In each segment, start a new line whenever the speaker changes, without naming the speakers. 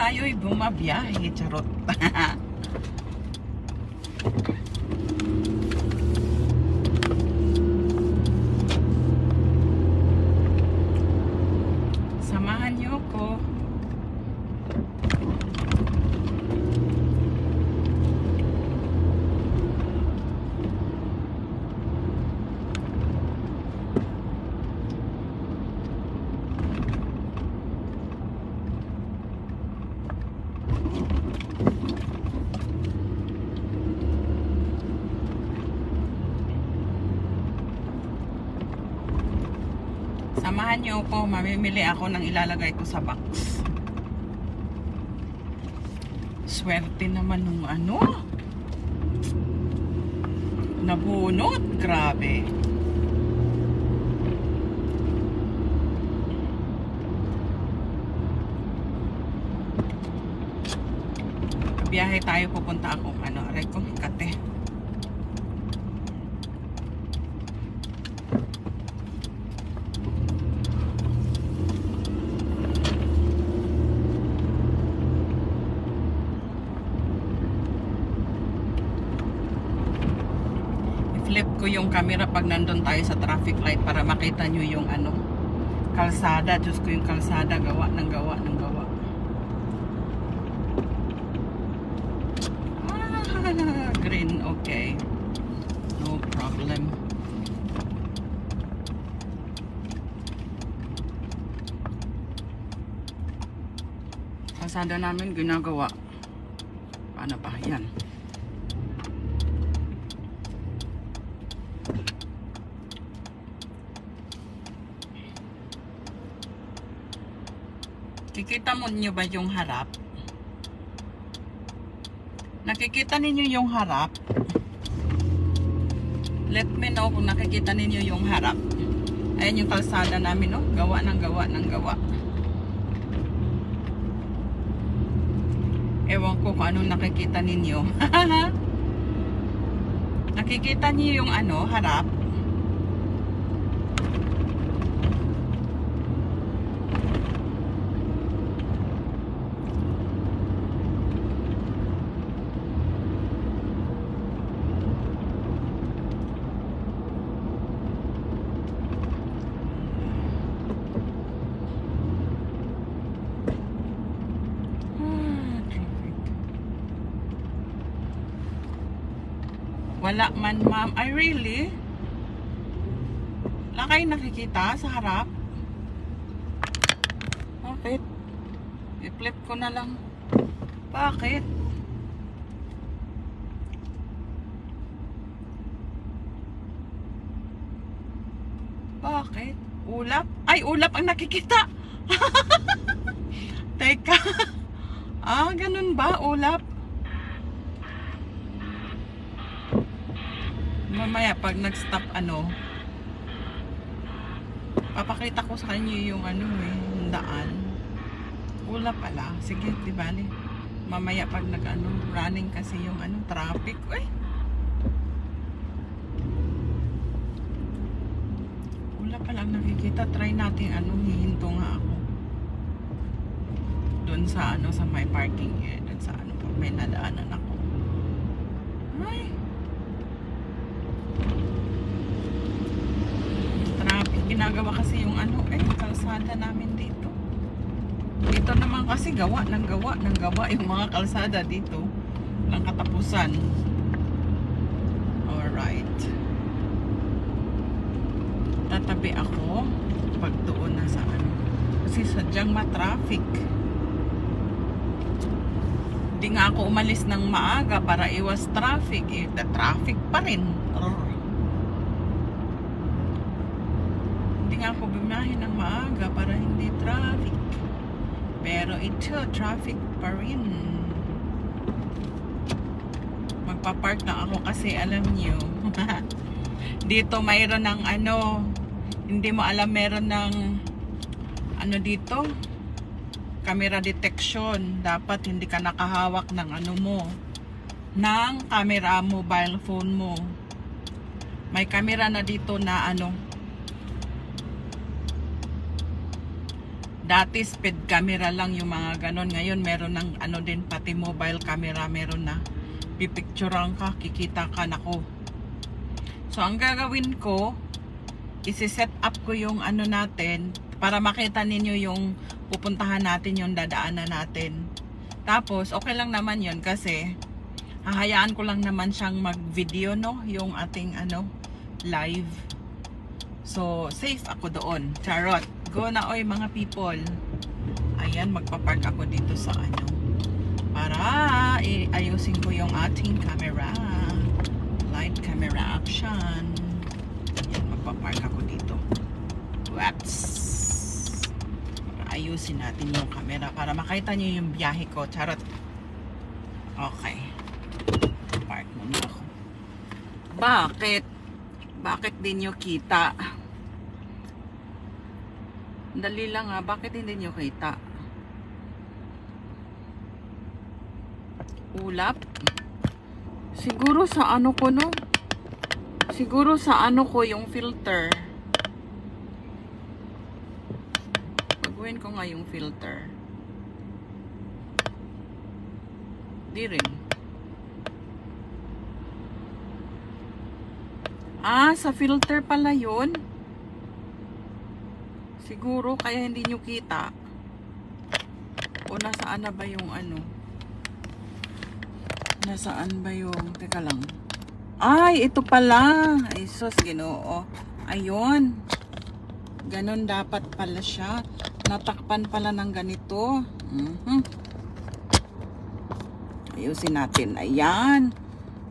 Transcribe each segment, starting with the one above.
tayo'y bumabiyahe. Charot. Samahan niyo ko. Samahan niyo po, mamimili ako ng ilalagay ko sa box. Swerte naman nung ano. Nabunot, grabe. Biyahe tayo, pupunta ako ano, aray ko, Kate. Flip ko yung camera pag nandun tayo sa traffic light para makita nyo yung ano, kalsada. Diyos ko, yung kalsada, gawa ng gawa ng gawa. Green, okay. No problem. Kalsada namin ginagawa. Paano ba? Yan. Kikita mo nyo ba yung harap? Nakikita ninyo yung harap? Let me know kung nakikita ninyo yung harap. Ayan yung kalsada namin, no? Gawa ng gawa ng gawa. Ewan ko kung anong nakikita ninyo. Nakikita niyo yung ano, harap? Wala man, ma'am. Ay, really? Wala kayo nakikita sa harap? Bakit? I-flip ko na lang. Bakit? Bakit? Ulap? Ay, ulap ang nakikita! Teka. Ah, ganun ba? Ulap? Mamaya pag nag-stop ano, papakita ko sa kanyo yung ano yung daan. Ulap pala. Sige, di bali. Mamaya pag nag-ano, running kasi yung ano, traffic. Uy! Ulap pala ang nakikita. Try natin ano, hihinto nga ako. Doon sa ano, sa may parking area. Doon sa ano, pag may nadaanan ako. Ay! Ginagawa kasi yung ano kalsada namin dito. Dito naman kasi gawa ng gawa yung mga kalsada dito. Walang katapusan. Alright. Tatabi ako pag doon na sa ano. Kasi sadyang ma-traffic. Hindi nga ako umalis ng maaga para iwas traffic. Traffic pa rin. Hindi nga ako bumiyahe ng maaga para hindi traffic. Pero ito, traffic pa rin. Magpa-park na ako kasi alam niyo. Dito mayroon ng ano, hindi mo alam, meron ng ano dito, camera detection. Dapat hindi ka nakahawak ng ano mo, ng camera, mobile phone mo. May camera na dito na ano, Dati speed camera lang yung mga ganon. Ngayon meron ng ano din, pati mobile camera meron na. Pipicturean ka, kikita ka, nako. So ang gagawin ko, isi-set up ko yung ano natin para makita ninyo yung pupuntahan natin, yung dadaanan natin. Tapos okay lang naman yun kasi hahayaan ko lang naman siyang mag-video, no, yung ating ano live. So safe ako doon. Charot. Go na oy mga people. Ayan, magpa-park ako dito sa ano para ayusin ko yung ating camera. Light camera action. Ayan, magpa-park ako dito. Whoops. Para ayusin natin yung camera para makita nyo yung biyahe ko. Charot. Okay. Park muna ako. Bakit? Bakit din nyo kita? Dali lang ha, bakit hindi nyo kita? Ulap? Siguro sa ano ko, no? Siguro sa ano ko yung filter. Pagawin ko nga yung filter. Di rin. Ah, sa filter pala yun. Siguro kaya hindi nyo kita. O nasaan na ba yung ano? Nasaan ba yung... Teka lang. Ay, ito pala. Ay, sus, Ginoo. Ayun. Ganon dapat pala siya. Natakpan pala ng ganito. Ayusin natin. Ayan.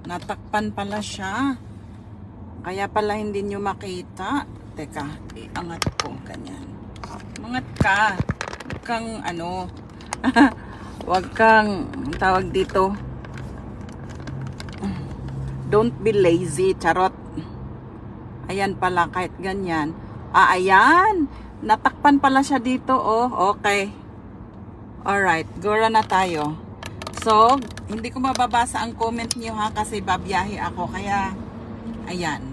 Natakpan pala siya. Kaya pala hindi nyo makita. Teka, iangat ko. Ganyan. Mangat ka. Huwag kang ano. Huwag kang tawag dito. Don't be lazy. Charot. Ayan pala. Kahit ganyan. Ah, ayan. Natakpan pala siya dito. Oh, okay. Alright. Gora na tayo. So, hindi ko mababasa ang comment niyo ha. Kasi babiyahe ako. Kaya, ayan.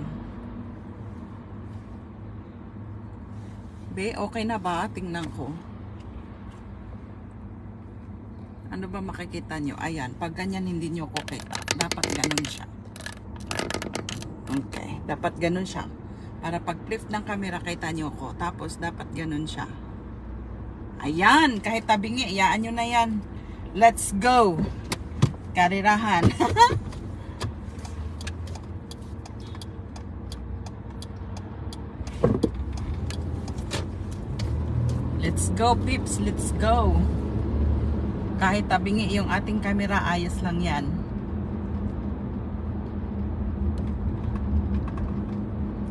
Okay na ba? Tingnan ko. Ano ba makikita nyo? Ayan, pag ganyan hindi nyo ko kita. Dapat ganun siya. Okay, dapat ganun siya. Para pag flip ng camera, kita nyo ko. Tapos, dapat ganun siya. Ayan, kahit tabingi, iyaan nyo na yan. Let's go! Karirahan. Let's go, peeps. Let's go. Kahit tabingi yung ating camera, ayos lang yan.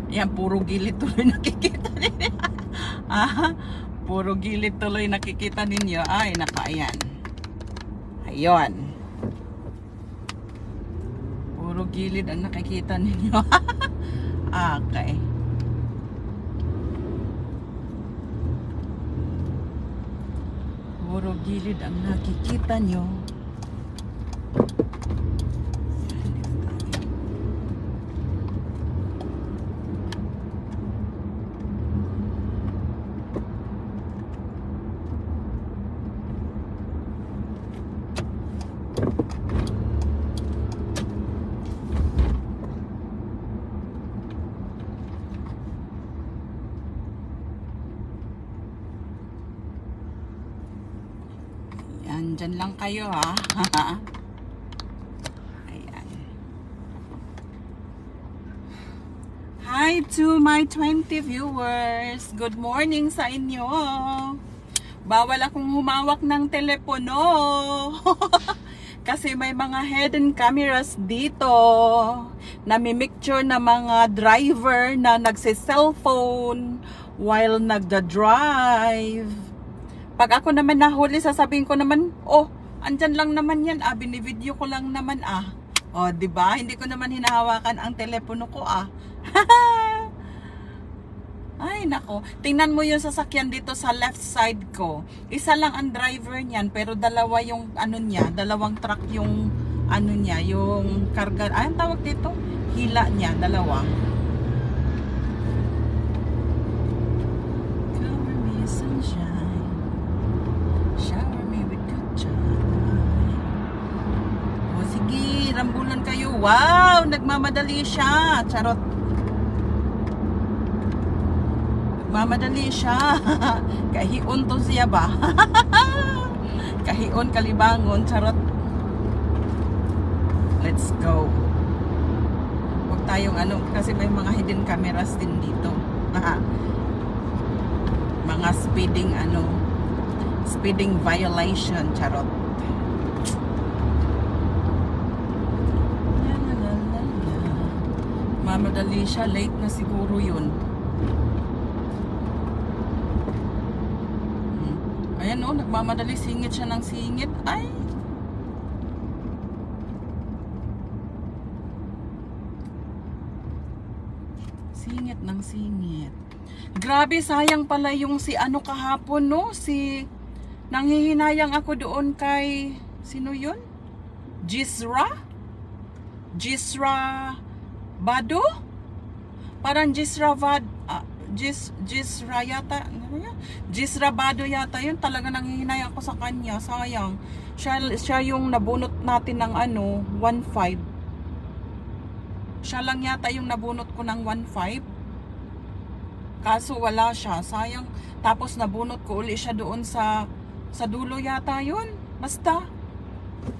Yan, puro gilid tuloy nakikita ninyo. Puro gilid tuloy nakikita ninyo. Ay, ayan. Ayun. Puro gilid ang nakikita ninyo. Okay. Puro gilid ang nakikita nyo. Dyan lang kayo ha. Ayan. Hi to my 20 viewers. Good morning sa inyo. Bawal akong humawak ng telepono. Kasi may mga hidden cameras dito. Namimicture na mga driver na nagsi-cellphone while nagda-drive. Pag ako naman nahuli, sasabihin ko naman, oh, andyan lang naman yan, binivideo ko lang naman, Oh, diba? Hindi ko naman hinahawakan ang telepono ko, Ay, nako. Tingnan mo yung sasakyan dito sa left side ko. Isa lang ang driver niyan, pero dalawa yung, ano niya, dalawang truck yung, ano niya, yung karga, ang tawag dito? Hila niya, dalawa. Cover me sunshine. rambulan kayo. Wow, nagmamadali siya. Charot. Nagmamadali siya. Kahiun to siya ba? Kahiun, kalibangon. Charot. Let's go. Huwag tayong ano, kasi may mga hidden cameras din dito. Mga speeding violation. Charot. Mamadali siya, late na siguro yun. Ayan o, nagmamadali, singit siya ng singit. Ay! Singit ng singit. Grabe, sayang pala yung si ano kahapon, no? Nanghihinayang ako doon kay, sino yun? Gisra Bado? Parang Gisra yata. Gisra Bado yata yun. Talaga nanghihinayang ako sa kanya. Sayang. Siya yung nabunot natin ng 1.5. Siya lang yata yung nabunot ko ng 1.5. Kaso wala siya. Sayang. Tapos nabunot ko uli siya doon sa dulo yata yun. Basta.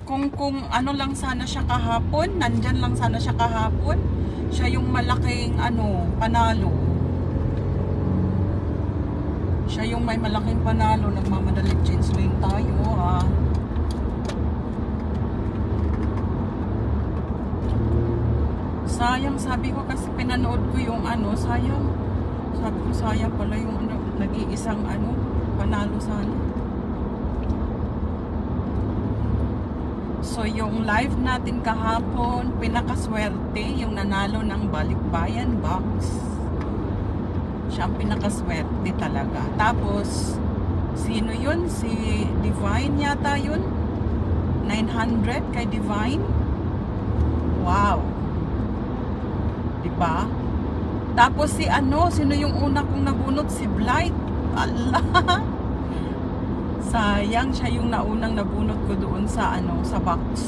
Kung ano lang sana siya kahapon. Nandyan lang sana siya kahapon. Siya yung malaking panalo. Siya yung may malaking panalo. Nagmamadaling change lane tayo Sayang, sabi ko kasi pinanood ko yung sayang. Sabi ko sayang pala yung nag-iisang panalo sana. So yung live natin kahapon, pinakaswerte yung nanalo ng Balikbayan box. Siya ang pinakaswerte talaga. Tapos sino yun? Si Divine yata yun. 900 kay Divine. Wow. Diba? Tapos sino yung una kong nabunot? Si Blight. Allah. Sayang, siya yung naunang nabunot ko doon sa box.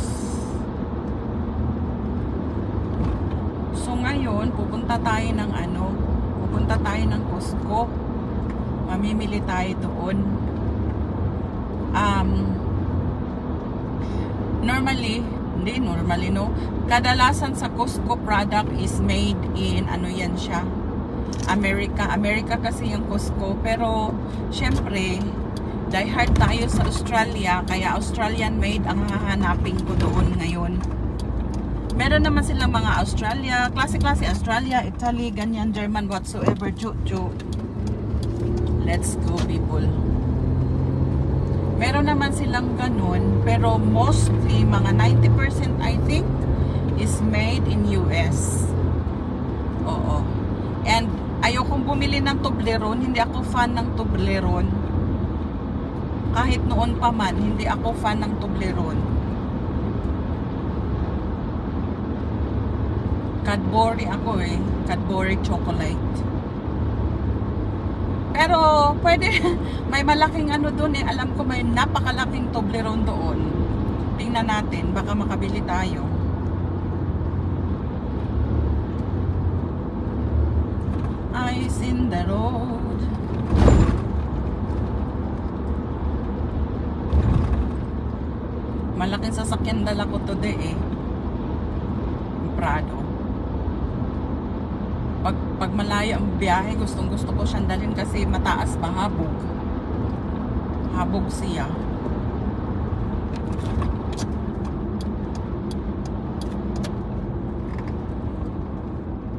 So ngayon, pupunta tayo ng Costco. Mamimili tayo doon. Normally no. Kadalasan sa Costco product is made in yan siya, America kasi yung Costco. Pero syempre die hard tayo sa Australia, kaya Australian made ang hahanapin ko doon ngayon. Meron naman silang mga klase Australia, Italy, ganyan, German, whatsoever. Let's go, people. Meron naman silang ganun, pero mostly mga 90% I think is made in US. Oo. And ayokong bumili ng Toblerone, hindi ako fan ng Toblerone. Kahit noon pa man, hindi ako fan ng Toblerone. Cadbury ako Cadbury chocolate. Pero pwede, may malaking doon Alam ko may napakalaking Toblerone doon. Tingnan natin, baka makabili tayo. Eyes in the road. Malaking sasakyan dala ko today Prado. Pag malayo ang biyahe, gustong gusto ko siyang dalhin kasi mataas pa, habog siya.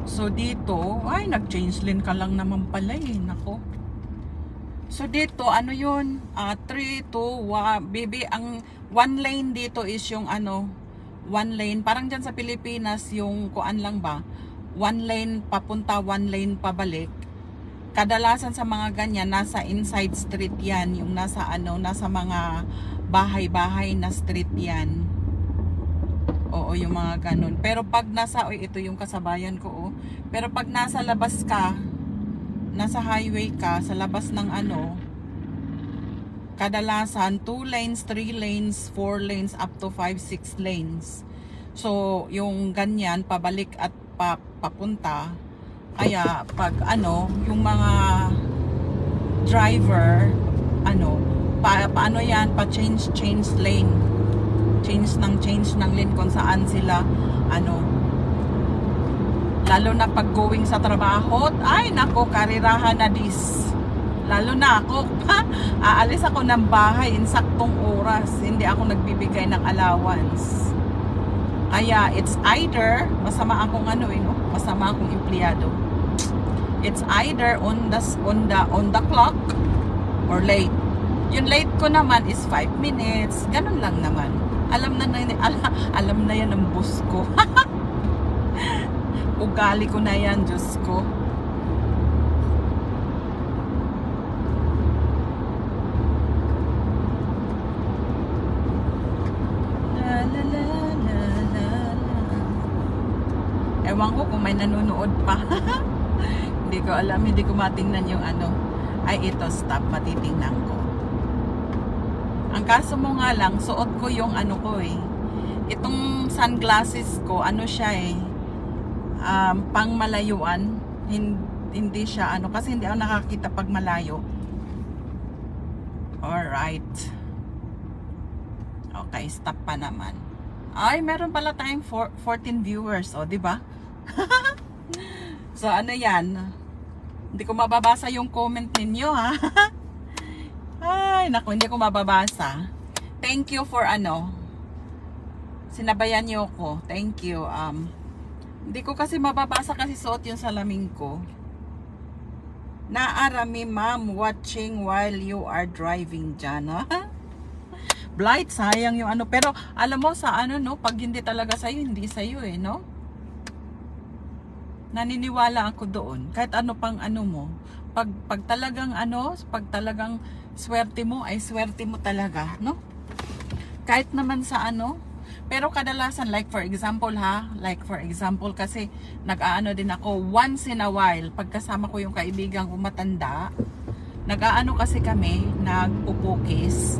So dito, nag-change lane ka lang naman pala nako. So dito, yun? 3, 2, 1, baby, ang 1 lane dito is yung 1 lane. Parang dyan sa Pilipinas, yung kuan lang ba? 1 lane papunta, 1 lane pabalik. Kadalasan sa mga ganyan, nasa inside street yan. Yung nasa mga bahay-bahay na street yan. Oo, yung mga ganun. Pero pag ito yung kasabayan ko, Pero pag nasa labas ka, nasa highway ka, sa labas ng kadalasan 2 lanes, 3 lanes, 4 lanes, up to 5, 6 lanes. So, yung ganyan, pabalik at papunta. Kaya, pag ano, yung mga driver, ano, paano yan, change lane. Change ng lane kung saan sila, ano, lalo na pag going sa trabaho, ay nako, karirahan na dis. Lalo na ako, aalis ako ng bahay in saktong oras. Hindi ako nagbibigay ng allowance. Kaya it's either masama akong ano no? Masama akong empleyado. It's either on the clock or late. Yung late ko naman is 5 minutes. Ganun lang naman. Alam na yan ng boss ko. Ugali ko na yan, Diyos ko. Ewan ko kung may nanonood pa. Hindi ko alam, hindi ko matingnan yung ano. Ay, ito, stop, matitingnan ko. Ang kaso mo nga lang, suot ko yung ano ko eh. Itong sunglasses ko, ano siya eh, pang malayuan. Hindi siya ano, kasi hindi ako nakakita pag malayo. Alright. Okay, stop pa naman. Ay, meron pala tayong 14 viewers, o, di ba? So, ano yan? Hindi ko mababasa yung comment ninyo, ha? Ay, naku, hindi ko mababasa. Thank you for ano. Sinabayan niyo ko. Thank you. Hindi ko kasi mababasa kasi suot yung salamin ko. Naarami, ma'am, watching while you are driving dyan, ha? Blight, sayang yung ano. Pero, alam mo, sa ano, no? Pag hindi talaga sa'yo, hindi sa'yo, eh, no? Naniniwala ako doon. Kahit ano pang ano mo. Pag talagang ano, pag talagang swerte mo, ay swerte mo talaga, no? Kahit naman sa ano. Pero kadalasan, like for example, ha? Like for example, kasi nag-aano din ako once in a while. Pagkasama ko yung kaibigan ko matanda, nag-aano kasi kami, nagpupukis.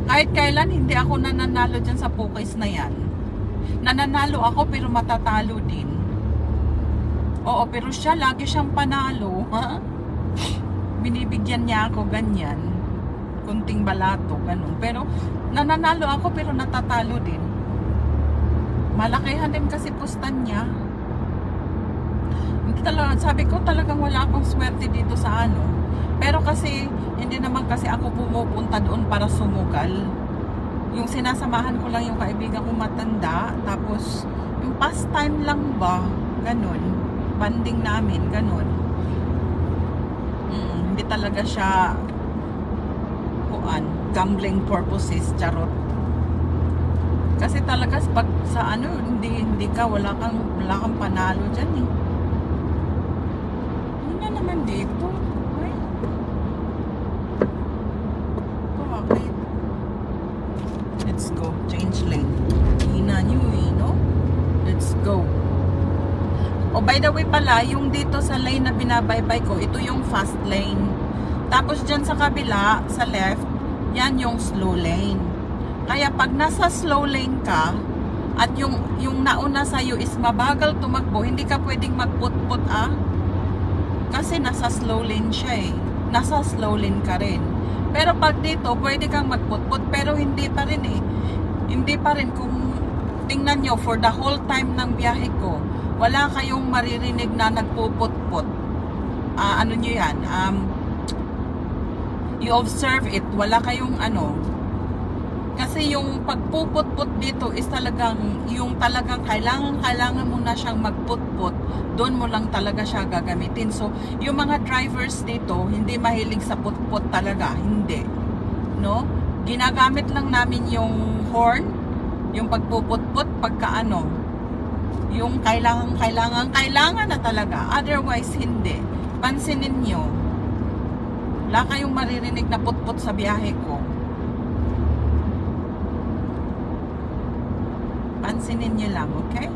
Kahit kailan, hindi ako nananalo dyan sa pukis na yan. Nananalo ako, pero matatalo din. Oo, pero siya, lagi siyang panalo, ha? Binibigyan niya ako ganyan. Kunting balato, ganun. Pero, nananalo ako, pero natatalo din. Malakihan din kasi pustan niya. Sabi ko, talagang wala akong swerte dito sa ano. Pero kasi, hindi naman kasi ako pumupunta doon para sumugal. Yung sinasamahan ko lang yung kaibigan ko matanda. Tapos, yung pastime lang ba? Ganun. Banding namin, ganun. Hindi talaga siya gambling purposes, charot. Kasi talaga pag sa ano, hindi ka, wala kang panalo dyan eh. Ano na naman dito? Ay. Bakit? Let's go, change lane. Hina nyo eh, no? Let's go. Oh, by the way pala, yung dito sa lane na binabaybay ko, ito yung fast lane. Tapos dyan sa kabila, sa left, yan yung slow lane. Kaya pag nasa slow lane ka, at yung nauna sa'yo is mabagal tumakbo, hindi ka pwedeng magput-put kasi nasa slow lane siya eh. Nasa slow lane ka rin. Pero pag dito, pwede kang magput-put, pero hindi pa rin eh. Hindi pa rin kung tingnan nyo, for the whole time ng biyahe ko, wala kayong maririnig na nagpuput-put. Ano nyo yan? You observe it. Wala kayong ano. Kasi yung pagpuput-put dito is talagang, yung talagang kailangan mo na siyang magput-put. Doon mo lang talaga siya gagamitin. So, yung mga drivers dito, hindi mahilig sa put-put talaga. Hindi. No? Ginagamit lang namin yung horn, yung pagpuput-put, pagka ano, yung kailangan na talaga. Otherwise, hindi. Pansinin nyo. Wala kayong maririnig na put-put sa biyahe ko. Pansinin nyo lang, okay?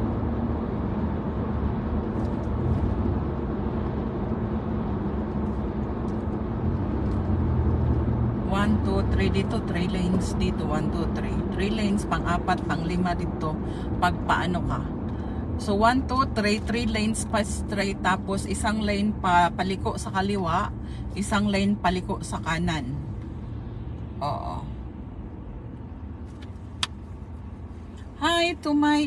One, two, 3 dito, 3 lanes dito, 1, 2, 3. 3 lanes, pang-4, pang-5 dito, pag paano ka. So 1, 2, 3, 3 lanes pa straight, tapos isang lane pa paliko sa kaliwa, isang lane paliko sa kanan. Oo. Hi to my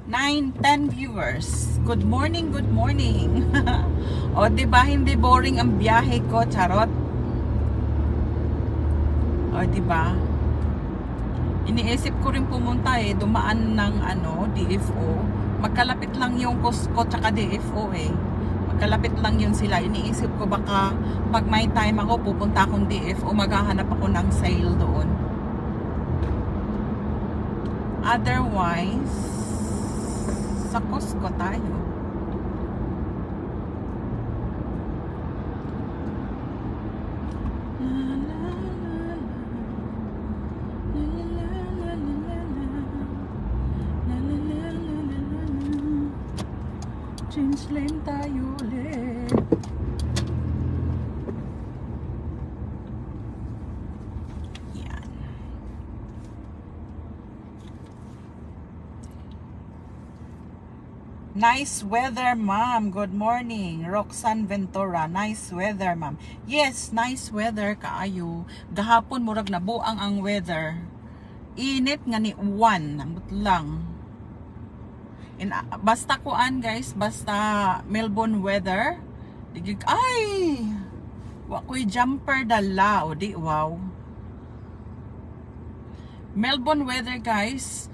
9-10 viewers. Good morning, good morning. O, diba hindi boring ang biyahe ko, charot? O, diba? Iniisip ko rin pumunta dumaan ng DFO. Magkalapit lang yung Costco tsaka DFO Magkalapit lang yun sila. Iniisip ko baka pag may time ako, pupunta akong DFO, maghahanap ako ng sale doon. Otherwise, sa Costco tayo. Change lane tayo ulit. Yan. Nice weather, ma'am. Good morning. Roxanne Ventura. Nice weather, ma'am. Yes, nice weather kaayo. Gahapon murag nabuang ang weather. Init nga ni uwan. Ambot lang. Basta kuan guys, basta Melbourne weather. Digig ay. Wa ko'y jumper dala o di wow. Melbourne weather guys.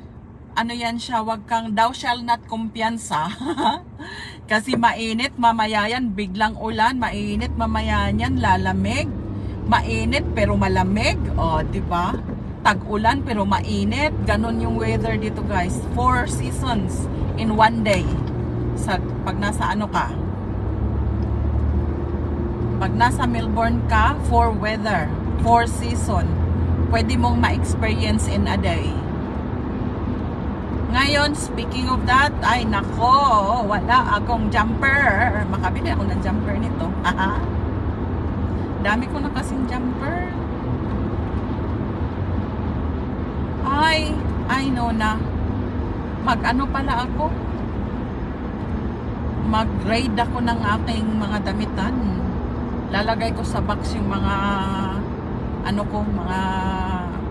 Ano yan siya, wag kang thou shall not kumpiyansa. Kasi mainit mamaya yan, biglang ulan, mainit mamaya yan, lalamig. Mainit pero malamig, di ba? Tag-ulan pero mainit. Ganon yung weather dito guys. 4 seasons in one day. Pag nasa ka? Pag nasa Melbourne ka, 4 weather, 4 season. Pwede mong ma-experience in a day. Ngayon, speaking of that, ay nako, wala akong jumper. Makabili ako ng jumper nito. Dami ko na kasing jumper. I know na. Mag-ano pala ako? Mag-grade ako ng aking mga damitan. Lalagay ko sa box yung mga mga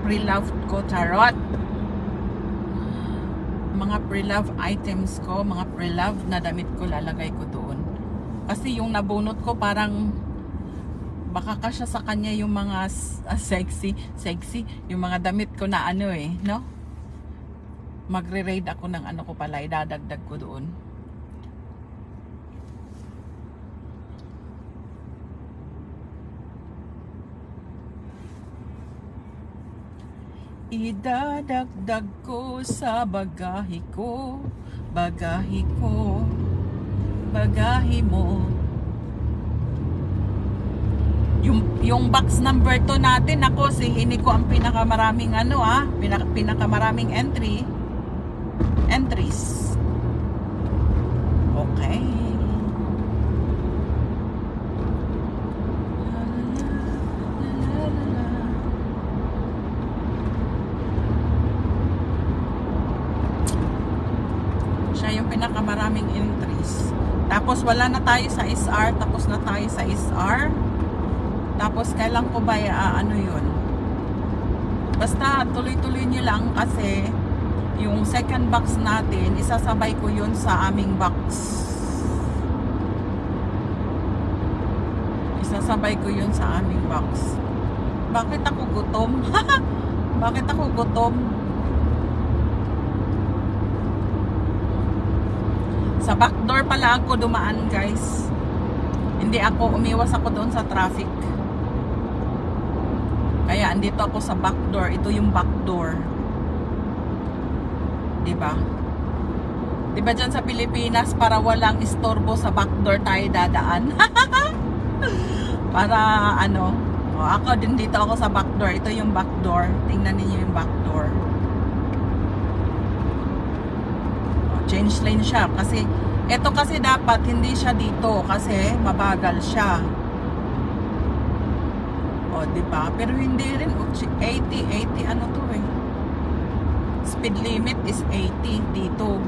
pre-loved ko, charot. Mga pre-love items ko, mga pre-love na damit ko, lalagay ko doon. Kasi yung nabunot ko parang baka kasya sa kanya yung mga sexy, yung mga damit ko na no? Magre-raid ako ng ko pala, idadagdag ko doon. Idadagdag ko sa bagahe ko, bagahe mo. Yung box number 2 natin, ako hini ko ang pinakamaraming pinakamaraming entries. Okay. Siya yung pinakamaraming entries. Tapos wala na tayo sa SR, tapos na tayo sa SR. Tapos kailan ko ba yun? Basta tuloy-tuloy nyo lang kasi yung second box natin, isasabay ko yun sa aming box. Isasabay ko yun sa aming box. Bakit ako gutom? Bakit ako gutom? Sa backdoor pala ako dumaan guys. Hindi ako, umiwas ako doon sa traffic. Kaya andito ako sa backdoor. Ito yung backdoor. Diba? Diba dyan sa Pilipinas, para walang istorbo sa backdoor tayo dadaan? Para ako din dito ako sa backdoor. Ito yung backdoor. Tingnan niyo yung backdoor. Change lane siya. Kasi, ito kasi dapat hindi siya dito. Kasi mabagal siya. O, di ba? Pero hindi rin 80 ano to eh. Speed limit is 80 dito.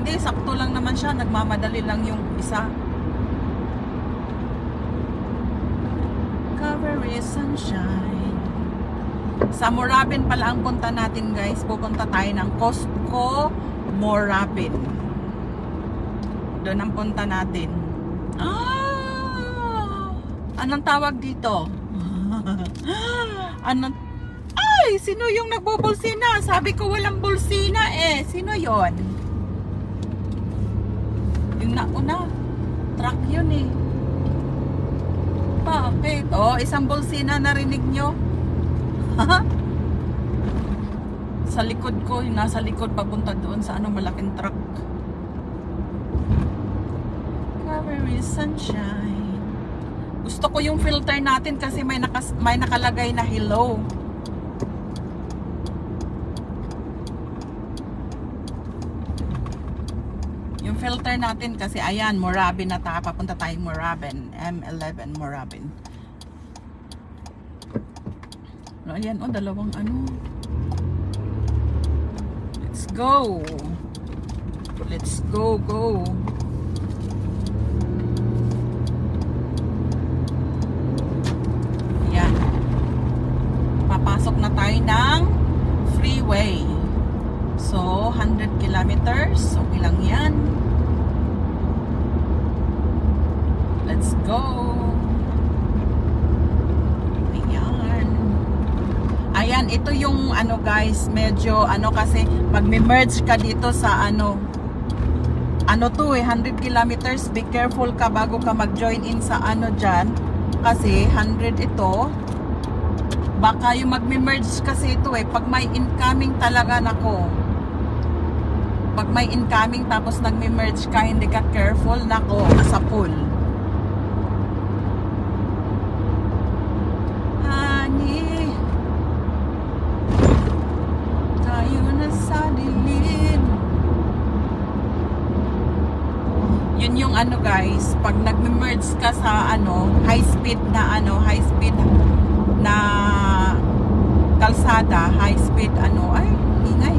Hindi, sakto lang naman siya. Nagmamadali lang yung isa. Cover is sunshine. Sa Morabin pala ang punta natin, guys. Pupunta tayo ng Costco Morabin. Doon ang punta natin. Anong tawag dito? Anong... Ay, sino yung nagbubulsina? Sabi ko walang bulsina eh. Sino yon? Yung nauna. Truck yun eh. Bakit? Oh, isang bulsina narinig nyo? Sa likod ko, yung nasa likod papunta doon sa malaking truck. Cover is sunshine. Gusto ko yung filter natin kasi may nakalagay na hello. Yung filter natin kasi ayan, Morabin na tayo. Papunta tayong Morabin. M11 Morabin. Ayan, dalawang Let's go. Let's go. Ayan. Papasok na tayo ng freeway. So, 100 kilometers. Okay lang yan. Let's go. Ayan, ito yung guys, medyo kasi magme-merge ka dito sa to 100 kilometers. Be careful ka bago ka mag-join in sa dyan kasi 100 ito. Baka yung magme-merge kasi ito pag may incoming talaga nako. Pag may incoming tapos nagme-merge ka, hindi ka careful nako, sa pool. Yun yung guys, pag nagme-merge ka sa high speed na kalsada, high speed ay ingay.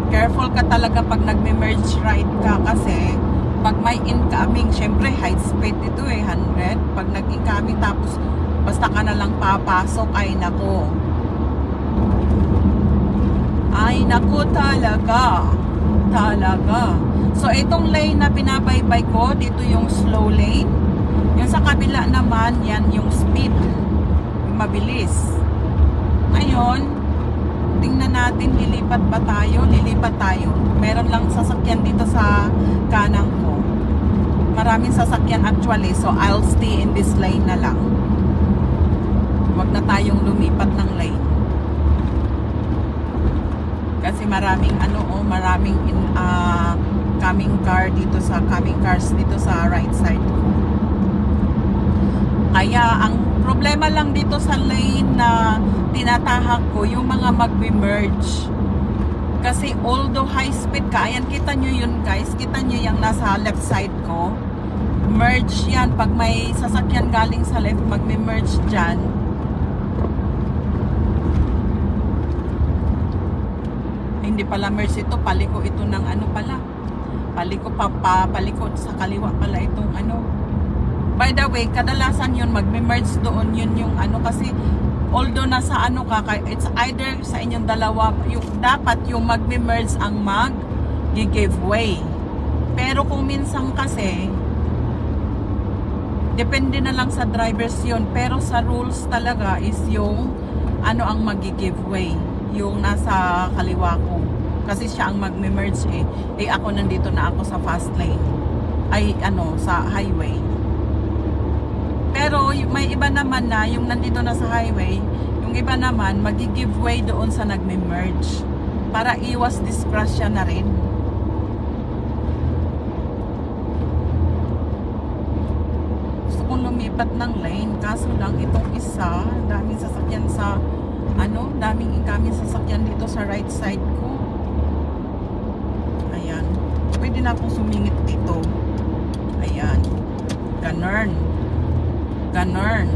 Careful ka talaga pag nagme-merge ride ka kasi pag may incoming, syempre high speed ito 100. Pag nag-incoming tapos basta ka na lang papasok, ay nako. Ay nako talaga. So itong lane na pinabaybay ko, dito yung slow lane. Yung sa kabila naman, yan yung speed, yung mabilis. Ngayon, tingnan natin, lilipat tayo. Meron lang sasakyan dito sa kanan ko. Maraming sasakyan actually, so I'll stay in this lane na lang. Huwag na tayong lumipat ng lane. Kasi maraming coming cars dito sa right side ko. Kaya ang problema lang dito sa lane na tinatahak ko, yung mga magbe-merge. Kasi although high speed ka, ayan, kita nyo yun guys, kita nyo yung nasa left side ko. Merge yan, pag may sasakyan galing sa left, magme-merge dyan. Hindi pala merge ito, paliko ito ng paliko sa kaliwa pala itong By the way, kadalasan yun magme-merge doon, yun yung kasi although nasa it's either sa inyong dalawa, dapat yung magme-merge ang mag-give way. Pero kung minsan kasi depende na lang sa drivers yun, pero sa rules talaga is yung ang mag-give way, yung nasa kaliwa ko. Kasi siya ang magme-merge ako nandito na ako sa fast lane. Sa highway. Pero may iba naman na yung nandito na sa highway, yung iba naman mag-give way doon sa nagme-merge para iwas disgrasya na rin. Gusto kong lumipat ng lane, kaso lang itong isa, daming sasakyan sa daming incoming sasakyan dito sa right side ko. Ayan. Pwede na akong sumingit dito. Ayan. Ganun. Ganun.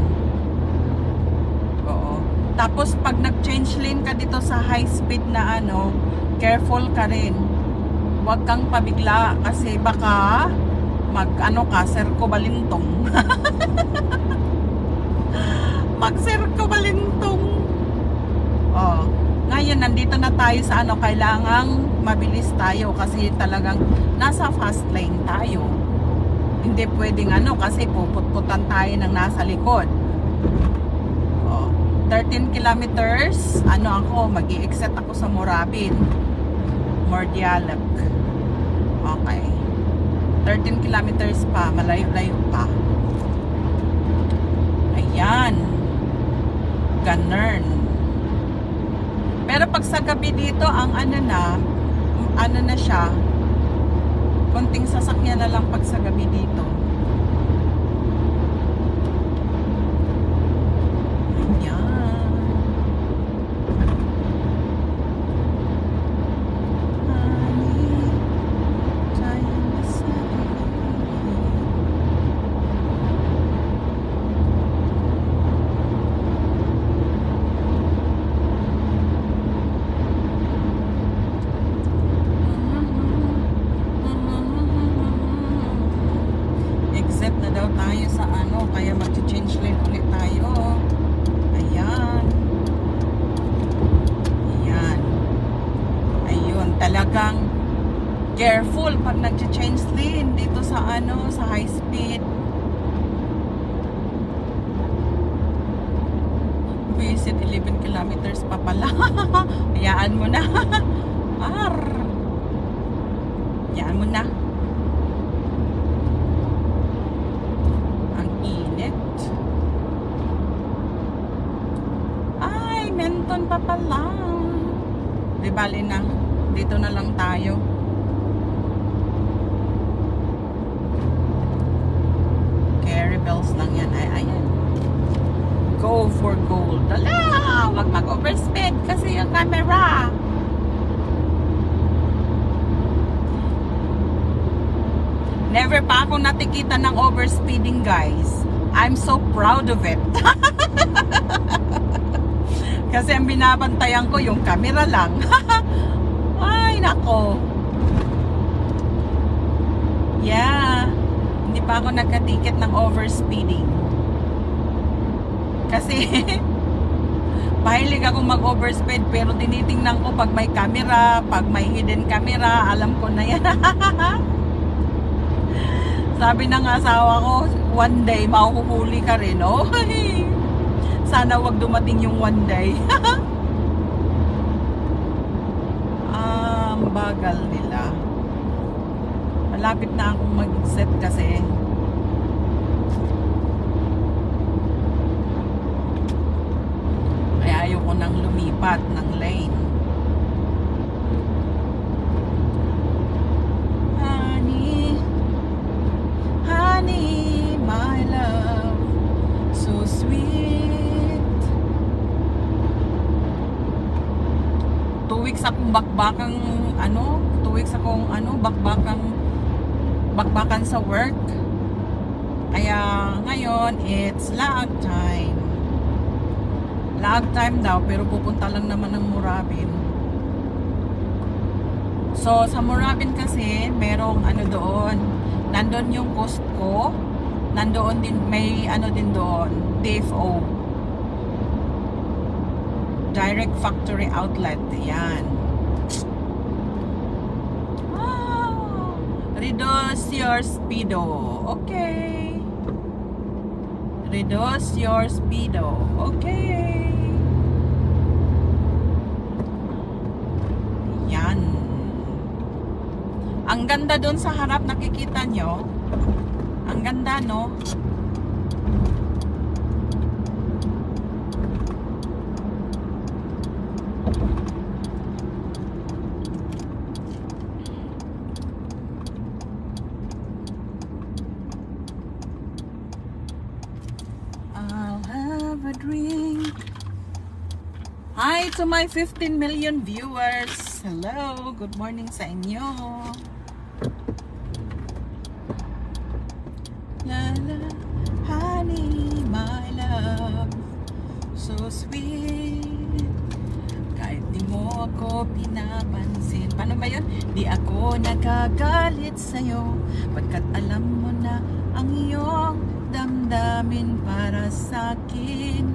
Oo. Tapos pag nag-change lane ka dito sa high speed na ano, careful ka rin. Huwag kang pabigla kasi baka mag-ano ka, serko balintong. Mag-serko balintong. Oh. Ngayon, nandito na tayo sa ano, kailangang mabilis tayo kasi talagang nasa fast lane tayo. Hindi pwedeng ano kasi puput-putan tayo ng nasa likod. Oh, 13 kilometers, ano ako, mag-i-exit ako sa Morabin. Mordialak. Okay. 13 kilometers pa, malayo-layo pa. Ayan. Ganun. Pero pag sa gabi dito, ang ano na siya, konting sasakyan na lang pag sa gabi dito. Ayan. Honey, tayo na sa exit na daw tayo sa ano, kaya mag-change lane ulit tayo. Ayan. Ayan. Ayun, talagang careful pag nag-change lane dito sa ano, sa high speed. Visit 11 kilometers pa pala. Hayaan mo na. Hayaan mo na. Menton pa pala. Di bali na. Dito na lang tayo. Carry bells lang yan. Ay, ayan. Go for gold. Ala! Wag mag-overspeed kasi yung camera. Never pa ako natikita ng overspeeding, guys. I'm so proud of it. Kasi ang binabantayan ko yung camera lang. Ay, nako. Yeah. Hindi pa ako nagkatiket ng overspeeding. Kasi, mahilig akong mag-overspeed pero tinitingnan ko pag may camera, pag may hidden camera, alam ko na yan. Sabi ng asawa ko, one day, mahuhuli ka rin, oh. Sana wag dumating yung one day. Ang bagal nila. Malapit na akong mag-exit kasi. Kaya ayoko nang lumipat ng lane. Honey, honey, my love, so sweet. 2 weeks akong bakbakang ano, 2 weeks akong ano, bakbakan sa work. Kaya ngayon it's lag time. Lag time daw pero pupunta lang naman ng Morabin. So sa Morabin kasi merong ano doon. Nandoon yung Costco. Nandoon din may ano din doon, DFO. Direct Factory Outlet. Yan. Reduce your speedo. Okay. Reduce your speedo. Okay. Yan. Ang ganda doon sa harap, nakikita nyo. Ang ganda, no? Drink. Hi to my 15 million viewers. Hello, good morning sa inyo. La la, honey, so sweet. Kahit di mo ako pinapansin. Paano ba yun? Di ako nagagalit sa'yo, pagkat alam mo na ang iyong damdamin para sa'kin.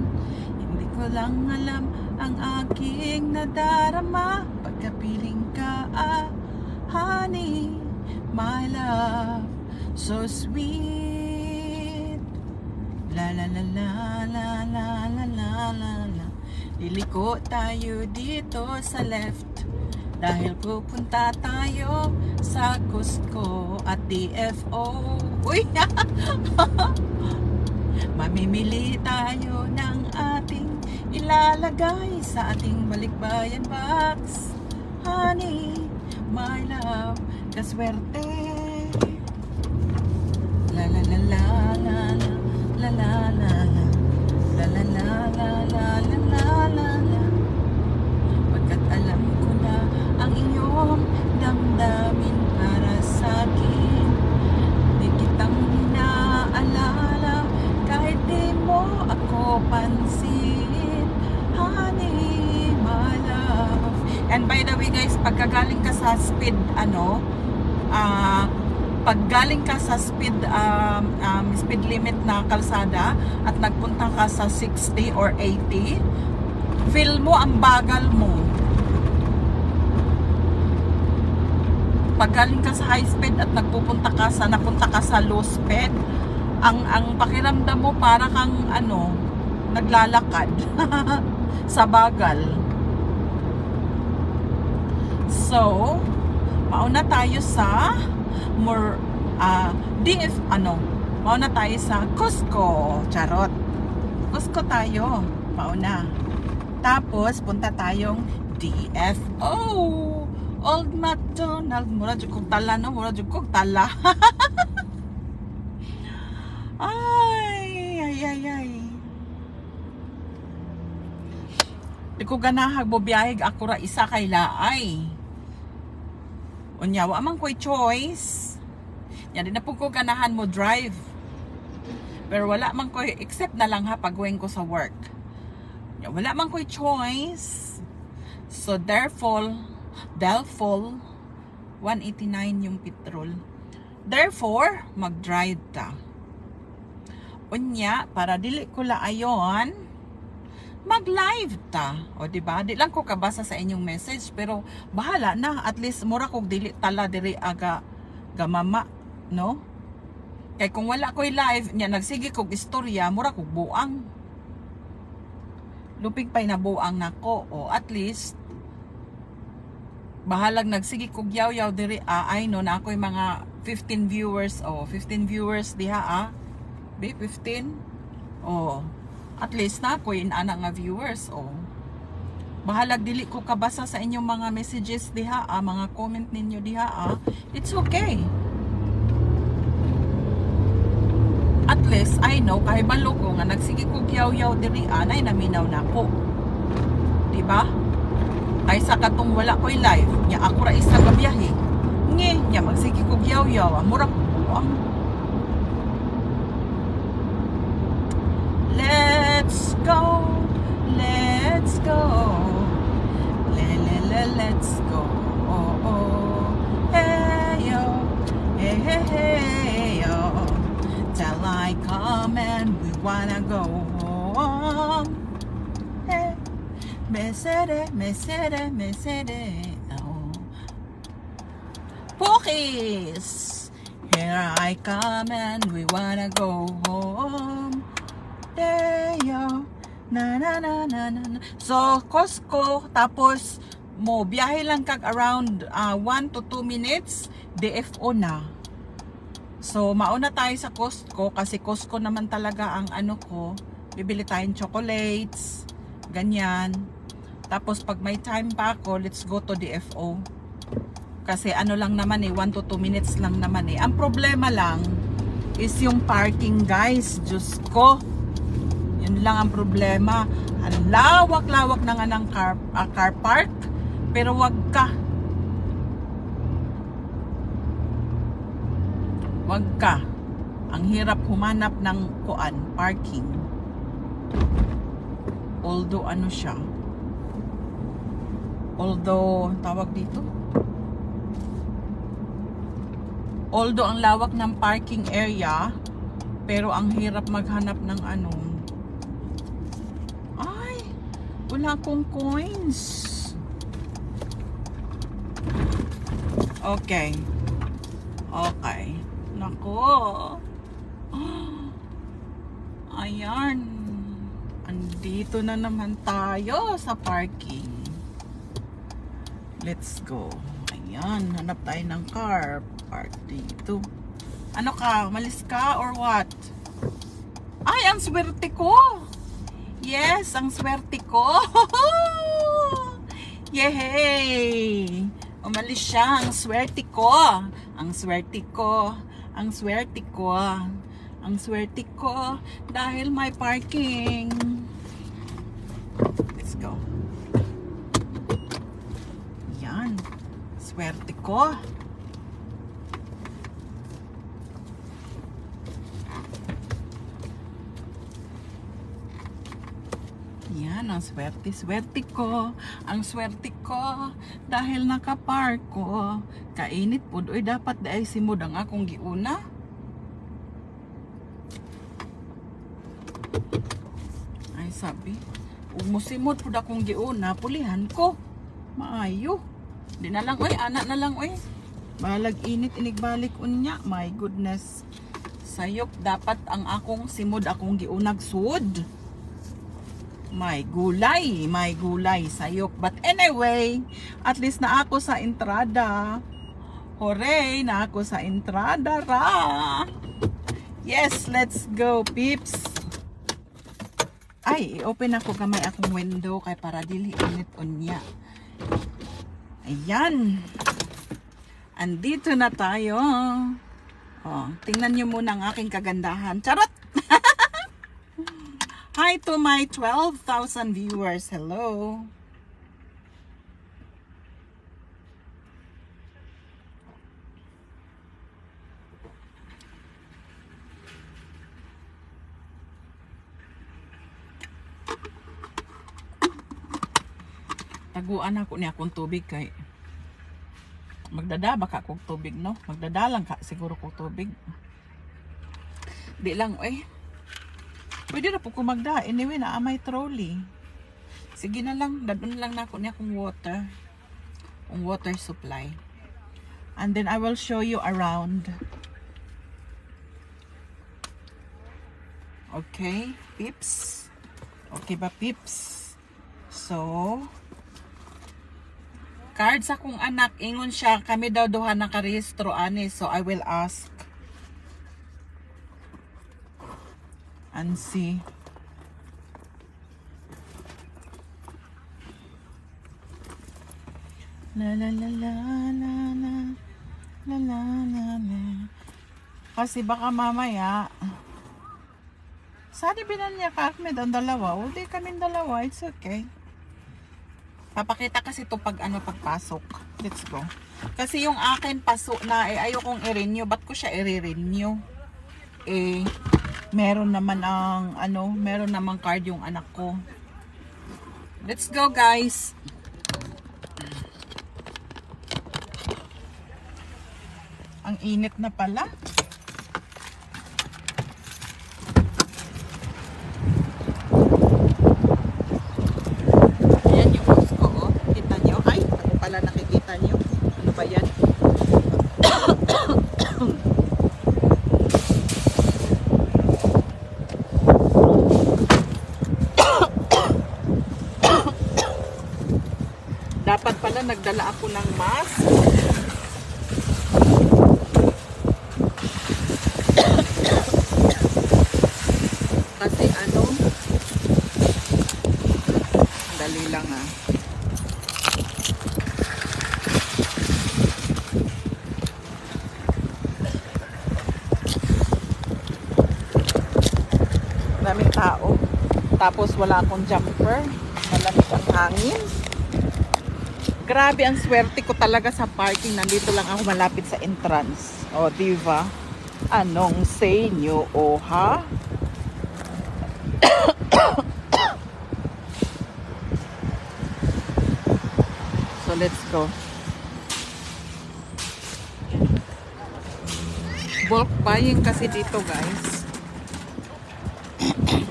Hindi ko lang alam ang aking nadarama pagkapiling ka, honey, my love, so sweet. La la la la la la la la la la. Liliko tayo dito sa left dahil pupunta tayo sa Cusco at DFO. Uy! Mamimili tayo ng ating ilalagay sa ating balikbayan box. Honey, my love, kaswerte. La la la la la la la la la la la la la la la la la. Pagkat alam ko na ang iyong damdamin para sa'kin, di kitang inaalala kahit di mo ako pansin, honey, my love. And by the way guys, pagkagaling ka sa speed paggaling ka sa speed limit na kalsada at nagpunta ka sa 60 or 80, feel mo ang bagal mo. Paggaling ka sa high speed at napunta ka sa low speed, ang pakiramdam mo para kang naglalakad sa bagal. So, mauna tayo sa mauna tayo sa Cusco. Charot. Cusco tayo. Mauna. Tapos, punta tayong DFO. Old MacDonald. Mura jukog tala, no? Mura jukog tala. Ay. Di ko ganahag bubiyahig ako ra isa kay laay. Unyawa man ko'y choice. Yan din na po ko ganahan mo drive. Pero wala man ko'y, except na lang ha, pag-going ko sa work. Yan, wala man ko'y choice. So therefore, 189 yung petrol. Therefore, mag-drive ta. Unya, para dili ko laayon, mag-live ta. O diba? Di lang ko kabasa sa inyong message, pero bahala na. At least, mura kog dili tala diri aga gamama, no? Kay kung wala ko'y live, niya nagsige kog istorya, mura kog buang. Lupig pa'y nabuang nako. O at least, bahalag nagsige kog yaw-yaw diri ay no, na ako'y mga 15 viewers. O, 15 viewers diha Be, 15? O, at least na ako'y inana nga viewers. O, bahalag dili ko kabasa sa inyong mga messages diha mga comment ninyo diha it's okay. At least I know kahit balo ko nga nagsige kog yaw-yaw diri nay naminaw na ko, diba? Kaysa katong wala ko'y live nya ako ra isa ka biyahe nya magsige kog yaw-yaw mura ko buang. Let's go, let's go, let's go, hey yo, hey yo, till I come and we wanna go home, hey, mesere, oh, Pokis, here I come and we wanna go home. So, Cusco, tapos mo biyahe lang kag around 1 to 2 minutes, DFO na. So, mauna tayo sa Cusco kasi Cusco naman talaga ang ko, bibili tayong chocolates, ganyan. Tapos pag may time pa ako, let's go to DFO. Kasi lang naman 1 to 2 minutes lang naman Ang problema lang is yung parking, guys. Diyos ko. Yun lang ang problema. Ang lawak-lawak na nga ng car park. Pero wag ka. Ang hirap humanap ng parking. Although ano siya, although tawag dito, although ang lawak ng parking area, pero ang hirap maghanap ng ano. Ay, wala akong coins. Okay. Okay. Nako. Ayan. Andito na naman tayo sa parking. Let's go. Ayan, hanap tayo ng car. Park dito. Ano ka? Malis ka or what? Ay, ang swerte ko! Yes, ang swerte ko! Yehey! Umalis siya, ang swerte ko! Ang swerte ko! Ang swerte ko! Ang swerte ko dahil may parking. Let's go. Yan. Swerte ko. Yan, ang swerte ko. Ang swerte ko dahil nakapark ko. Kainit po. Oy, dapat dahil simod ang akong giuna. Ay, sabi. Ug musimod po akong giuna, pulihan ko. Maayo. Di na lang, oy, anak na lang, oy. Balag init, inigbalik unya. My goodness. Sayop, dapat ang akong simod akong giunag sud. May gulay, sayop. But anyway, at least na ako sa entrada. Hooray, na ako sa entrada ra. Yes, let's go, peeps. Ay, i-open ako gamay akong window kay para dili init unya. Ayan. Andito na tayo. Oh, tingnan niyo muna ang aking kagandahan. Charot! Hi to my 12,000 viewers. Hello. Taguan ako niya akong tubig kay magdadaba ka kong tubig, no? Magdadalang ka siguro kong tubig. Di lang, pwede na po kung magda. Anyway, na may trolley. Sige na lang, dadun lang na ako niya kung water. Kung water supply. And then I will show you around. Okay, peeps? Okay ba, peeps? So, cards akong anak, ingon siya, kami daw duha nakarehistro ani, so I will ask. And see. La la la la la la la la la la. Kasi baka mamaya saan binan niya ka Ahmed ang dalawa? O di kami dalawa, it's okay. Papakita kasi ito pag pagpasok. Let's go. Kasi yung akin paso na ayokong i-renew. Ba't ko siya i-renew? Meron naman ang meron namang card yung anak ko. Let's go, guys. Ang init na pala. Ayan yung house ko, oh. Kita nyo? Ay, ako pala nakikita nyo. Ano ba yan? Dapat pala nagdala ako ng mask. Kasi dali lang daming tao. Tapos wala akong jumper. Malamig ang hangin. Grabe ang swerte ko talaga sa parking. Nandito lang ako malapit sa entrance. O, diba? Anong say nyo, ha? So let's go. Bulk buying kasi dito, guys.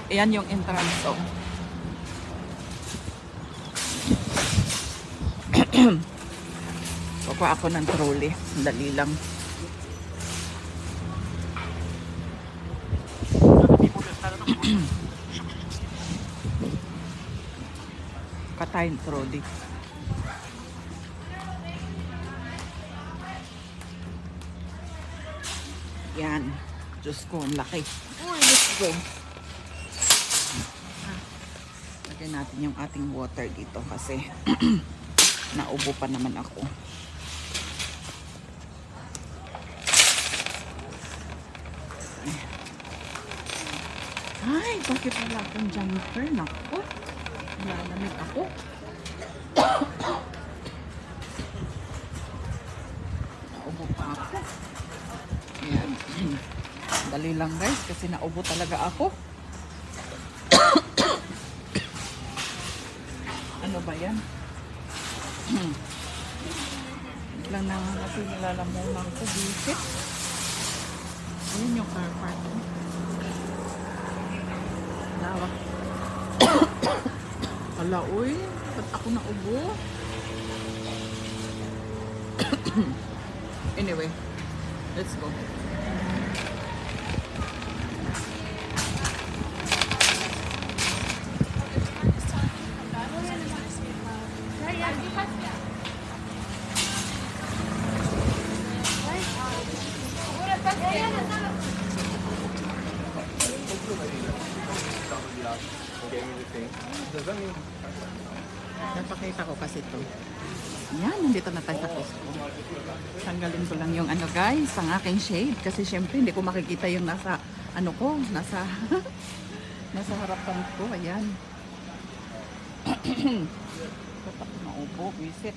Ayan yung entrance, oh. Kukuha ako ng trolley. Dali lang. Katayin trolley. Yan. Diyos ko, ang laki. Uy, let's go. Lagyan natin yung ating water dito kasi naubo pa naman ako. Ay, bakit wala akong jumper? Naku, lalamig ako. Naubo pa ako. Ayan. Dali lang guys kasi naubo talaga ako. Ano ba yan? Lang na nga kasi nilalamunan ko. Visit. Ayan yung car parking. Lawak. Hala, uy. Ba't ako naubo? Anyway, let's go. Napakita ko kasi ito. Yan, nandito na tayo sa Costco. Tanggalin ko lang yung ano guys, ang aking shade. Kasi syempre hindi ko makikita yung nasa, ano ko, nasa, nasa harapan ko. Ayan. Ba't ako naupo? Visit.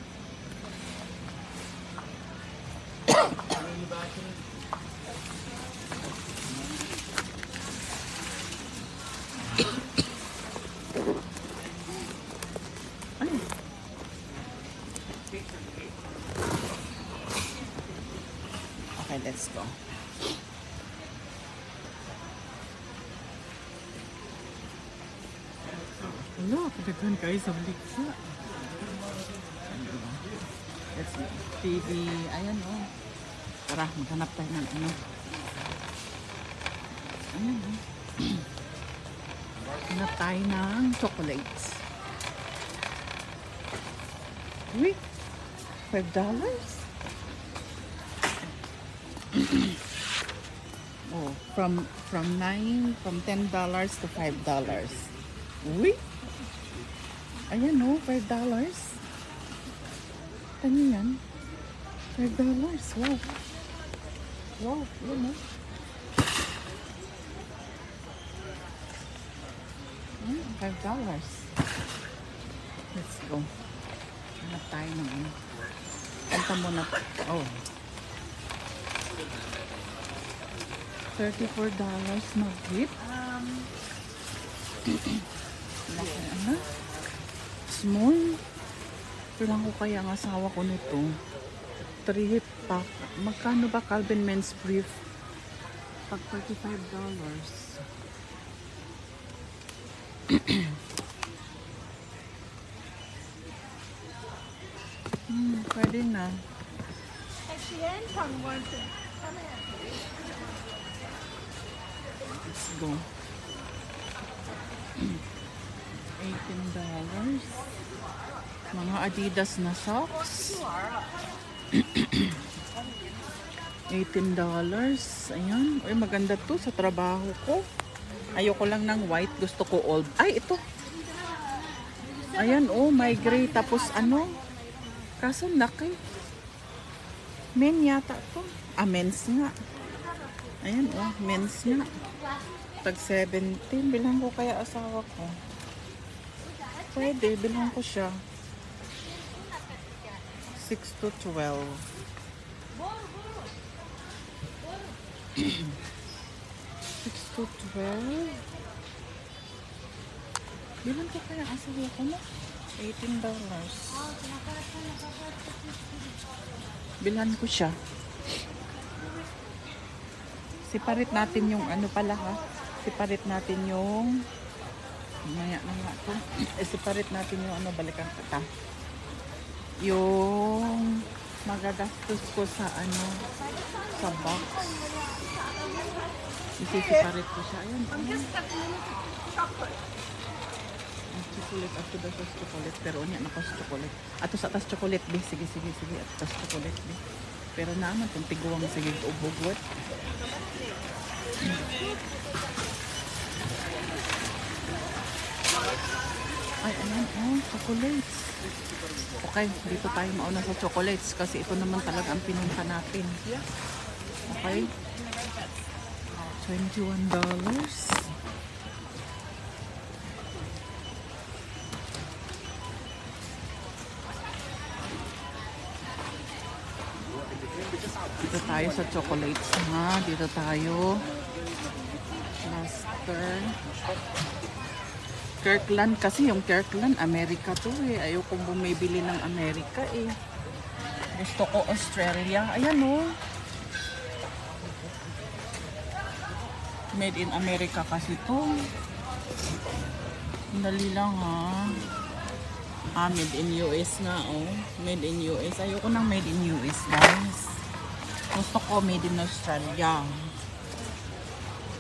Okay, let's go. Hello, kadagan guys sa Blixa. Let's go. TV, ayan oh. Tara, maghanap tayo ng ano. Ayan oh. Hanap tayo ng chocolates. Uy, $5? Oh, from $10 to $5. Uy. Ayan oh, $5. Ano yan? $5. Wow. Wow, yun oh. $5. Let's go. Hanap tayo ng ano. Kanta mo na. Oh. $34 na whip. Laki ano? Small. Kailangan ko kaya ang asawa ko nito. 3 pack. Magkano ba Calvin Men's Brief? Pag $35. Pwede na. Let's go. $18. Mga Adidas na socks. $18. Ayan. Uy, maganda to sa trabaho ko. Ayoko lang ng white. Gusto ko all. Ay, ito. Ayan, oh, my gray. Tapos ano? Kaso laki. Men yata to. Ah, men's nga. Ayan, oh, men's nga. Tag 17. Bilang ko kaya asawa ko. Pwede, bilang ko siya. 6 to 12. 6 to 12. Bilang ko kaya asawa ko na. $18. Bilhan ko siya. Separate natin yung ano pala ha. Separate natin yung maya na nga to. Separate natin yung ano, balikan kita. Yung magagastos ko sa ano, sa box. Isi-separate ko siya. Ayun. Chocolate ato daw sa chocolate pero unya na ko sa chocolate ato sa tas chocolate be sige ato tas chocolate be pero naman kung tiguang sige ubog ay ayan chocolates. Okay, dito tayo mauna sa chocolates kasi ito naman talaga ang pinunta natin. Okay, $21. Dito tayo sa chocolates ha. Dito tayo. Master. Kirkland kasi yung Kirkland, Amerika to eh. Ayokong bumibili ng Amerika eh. Gusto ko Australia. Ayan oh. Made in America kasi to. Dali lang ha. Made in US nga oh. Made in US. Ayoko ng made in US guys. Gusto ko made in Australia.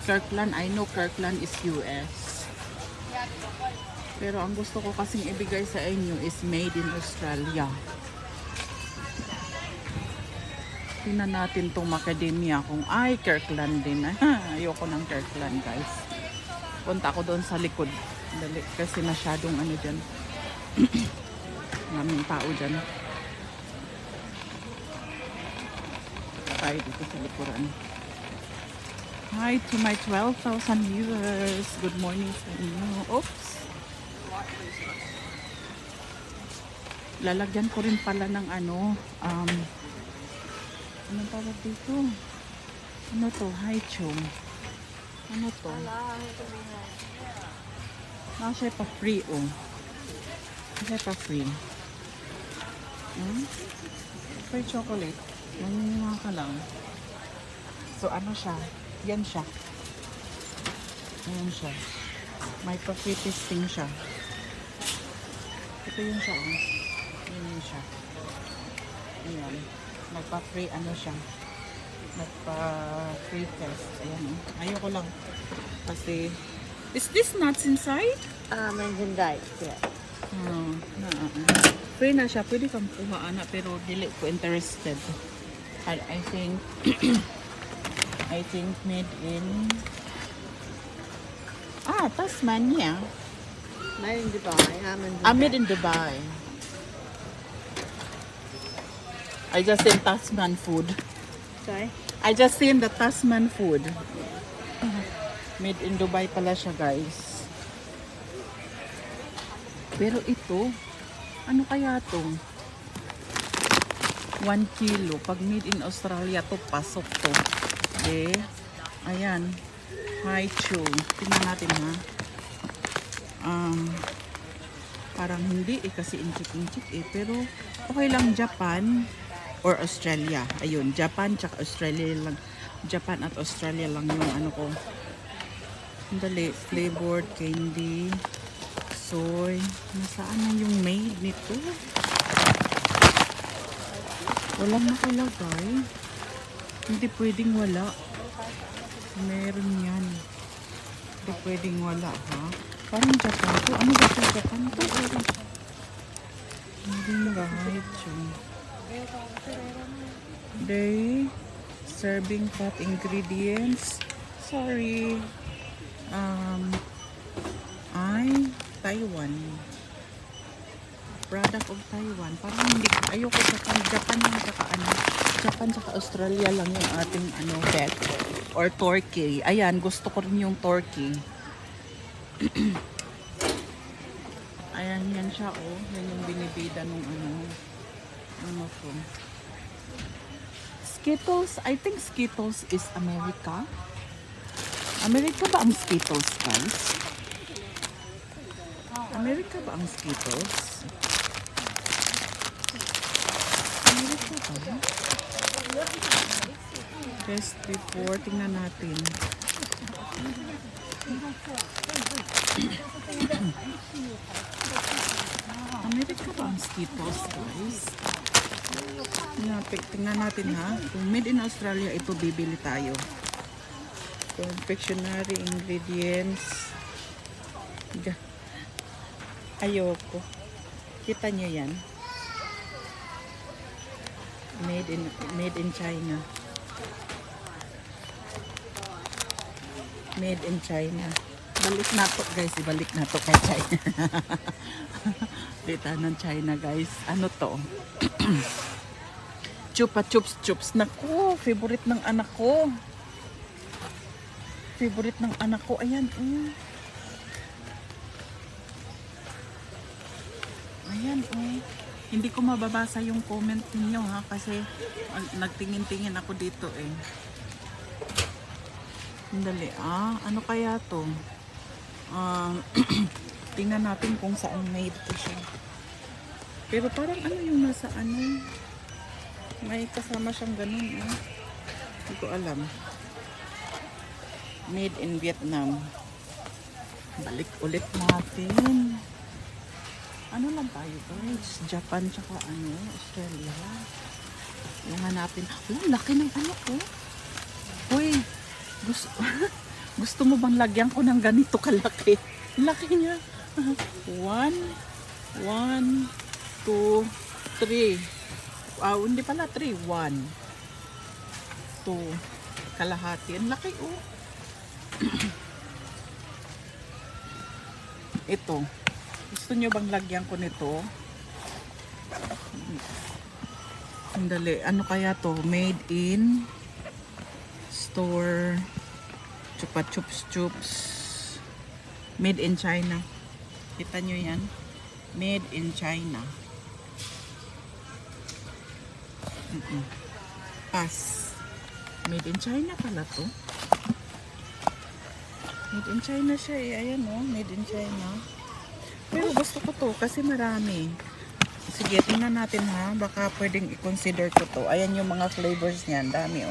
Kirkland, I know Kirkland is US. Pero ang gusto ko kasing ibigay sa inyo is made in Australia. Tingnan natin tong macadamia kung ay Kirkland din. Ayoko ng Kirkland guys. Punta ako doon sa likod. Dali, kasi masyadong ano dyan. Maraming tao dyan. Tayo dito sa likuran. Hi to my 12,000 viewers. Good morning sa inyo. Oops. Lalagyan ko rin pala ng ano, anong tawag dito? Ano to? Hi chum. Ano to? Siya pa free oh. Siya pa free. Free chocolate. Mga ka lang. So ano siya? Yan siya. Ayan siya. May pa-free tasting siya. Ito yun siya oh. Yun siya. Ayan. Magpa-free ano siya. Magpa-free test. Ayan. Ayoko lang. Kasi, is this nuts inside?
Manjandai. Yeah.
Free na siya. Pwede kang kuha na pero dili ko interested. I think I think made in Tasmania.
Made in Dubai.
Made in Dubai. I just seen Tasman food.
Sorry?
I just seen the Tasman food. Made in Dubai pala siya, guys. Pero ito, ano kaya to? 1 kilo. Pag made in Australia to, pasok to. Okay. Ayan. Hi, Chu. Tingnan natin ha. Parang hindi eh, kasi inchik-inchik eh. Pero okay lang Japan or Australia. Ayun, Japan tsaka Australia lang. Japan at Australia lang yung ano ko. Dali, flavored candy, soy. Nasaan na yung made nito? Walang nakalagay. Hindi pwedeng wala. Meron yan. Hindi pwedeng wala ha. Parang Japan to. Ano ba siya Japan to? Hindi right yun. They serving pot ingredients. Sorry. Taiwan. Product of Taiwan. Parang hindi, ayoko Japan lang saka ano. Japan saka Australia lang yung ating ano bet. Or Turkey. Ayan, gusto ko rin yung Turkey. Ayan, yan siya oh. Yan yung binibida nung ano to. Skittles. I think Skittles is America. America ba ang Skittles, guys? America ba ang Skittles? Just before, tingnan natin. Amerika ba ang Skittles, guys? Tingnan natin ha. Kung made in Australia, ito bibili tayo. Confectionery ingredients. Ayoko. Kita nyo yan? Made in China. Made in China. Balik na to guys, ibalik na to kay China. Dita ng China guys. Ano to? Chupa chups chups. Naku, favorite ng anak ko. Favorite ng anak ko. Ayan. Ayan. Hindi ko mababasa yung comment niyo ha. Kasi nagtingin-tingin ako dito eh. Dali. Ano kaya to? Tingnan natin kung saan made to siya. Pero parang ano yung nasa ano? May kasama siyang ganun. Hindi ko alam. Made in Vietnam. Balik ulit natin. Ano lang tayo guys? Japan tsaka ano? Australia. Yung hanapin. Laki ng ano ko. Uy! Gusto mo bang lagyan ko ng ganito kalaki? Laki niya. 1, 2, 3. Hindi pala 3. 1, 2. Kalahati. Ang laki Ito. Gusto nyo bang lagyan ko nito? Sandali. Ano kaya to? Made in store. Chupa chups chups. Made in China. Kita nyo yan? Made in China. Pass. Made in China pala to. Made in China siya eh. Ayan made in China. Pero gusto ko to kasi marami. Sige, tingnan natin ha. Baka pwedeng i-consider ko to. Ayan yung mga flavors niyan. Dami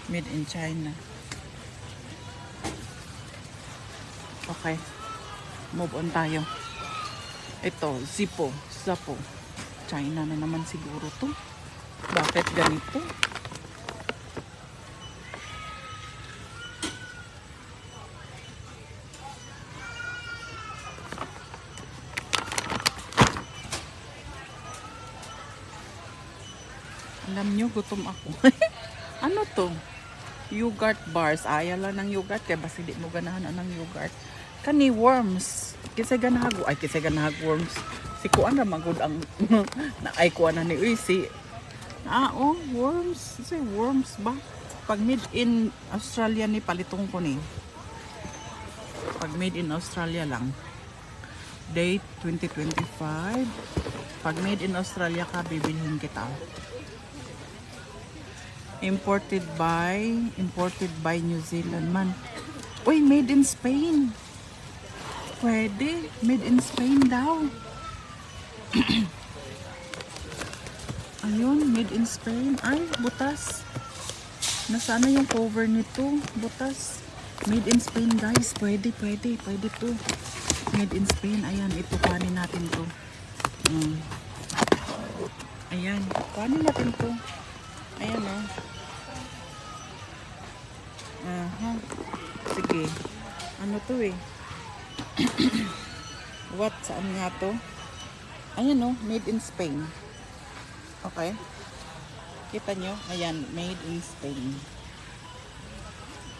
Made in China. Okay. Move on tayo. Ito, Zippo. China na naman siguro to. Bakit ganito? Alam nyo, gutom ako. Ano to? Yogurt bars. Ayaw lang ng yogurt. Kaya basta hindi mo ganahan ng yogurt. Kani worms. Kisay ganahag. Ay, kisay ganahag worms. Si Kuan na magod ang ay Kuan na ni si worms. Say worms ba? Pag made in Australia ni palitong ko ni. Pag made in Australia lang. Date 2025. Pag made in Australia ka, bibilhin kita. Imported by New Zealand man. Uy, made in Spain. Pwede. Made in Spain daw. Ayun, made in Spain. Ay, butas. Nasaan na yung cover nito? Butas. Made in Spain, guys. Pwede to. Made in Spain. Ayan, ito. Kuhanin natin to. Ayan. Kuhanin natin to. Ayan Sige. Ano to eh? What? Saan nga to? Ayan made in Spain. Okay. Kita nyo? Ayan, made in Spain.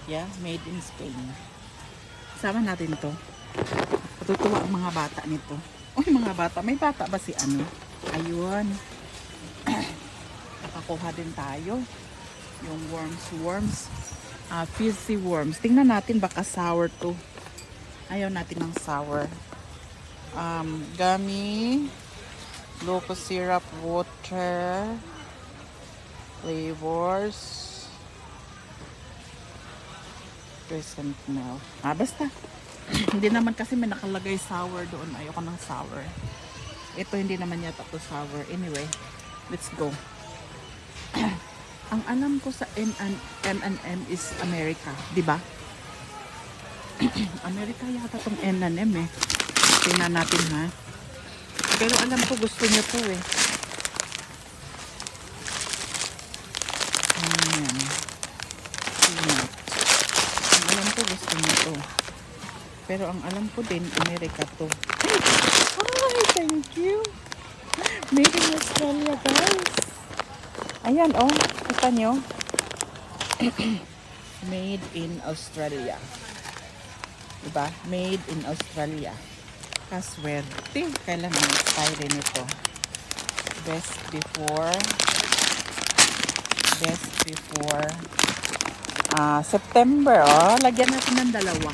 Yeah, made in Spain. Sama natin to. Patutuwa ang mga bata nito. Uy, mga bata. May bata ba si ano? Ayun. Nakakuha din tayo. Yung worms. Fizzy worms. Tingnan natin baka sour to. Ayaw natin ng sour. Gummy. Loco syrup, water. Flavors. Crescent milk. Basta. Hindi naman kasi may nakalagay sour doon. Ayoko ng sour. Ito hindi naman yata to sour. Anyway, let's go. Ang alam ko sa M&M is America, di ba? America yata tong M&M eh. Tingnan natin ha. Pero alam ko gusto niyo to eh. Ayan. Peanut. Ang alam ko gusto niyo to. Pero ang alam ko din, America to. Ay, thank you. Made in Australia, guys. Ayan, oh. Kita nyo. Made in Australia. Diba? Made in Australia. Kaswerte. Kailan ang expiry nito? Best before September. Oh, lagyan natin ng dalawa.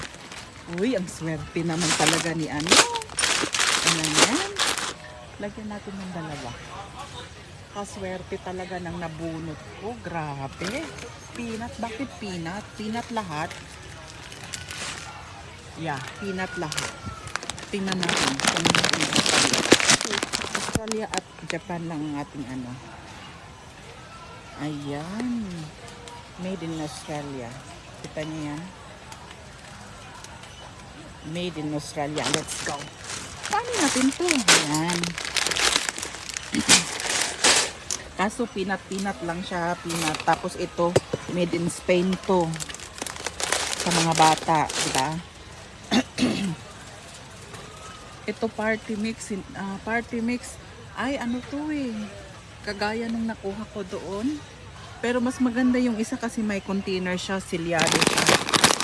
Uy, ang swerte naman talaga ni ano. Ayan yan. Lagyan natin ng dalawa. Kaswerte talaga ng nabunot ko. Grabe. Peanut. Bakit peanut? Peanut lahat. Yeah, peanut lahat. Tingnan natin kung Australia at Japan lang ang ating ano. Ayan. Made in Australia. Kita niyo yan? Made in Australia. Let's go. Paano natin to? Ayan. Kaso peanut lang siya. Peanut. Tapos ito, made in Spain to. Sa mga bata. Diba? Ito party mix. Party mix. Ay, ano to eh. Kagaya nung nakuha ko doon. Pero mas maganda yung isa kasi may container siya. Silyado siya.